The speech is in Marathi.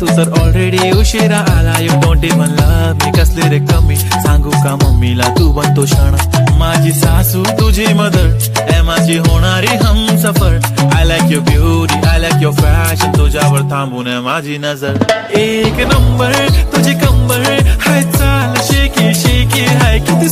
तू तर ऑलरेडी उशिरा आला. You don't even love me, कसले रे कमी सांगू का मम्मीला तू बनतो क्षण. माझी सासू तुझी मदर ए माझी होणारी Humsafar. I like your beauty, I like your fashion, तुझ्यावर थांबून आहे माझी नजर. एक नंबर तुझी कंबर हाय, चाल शेकी शेकी हाय किती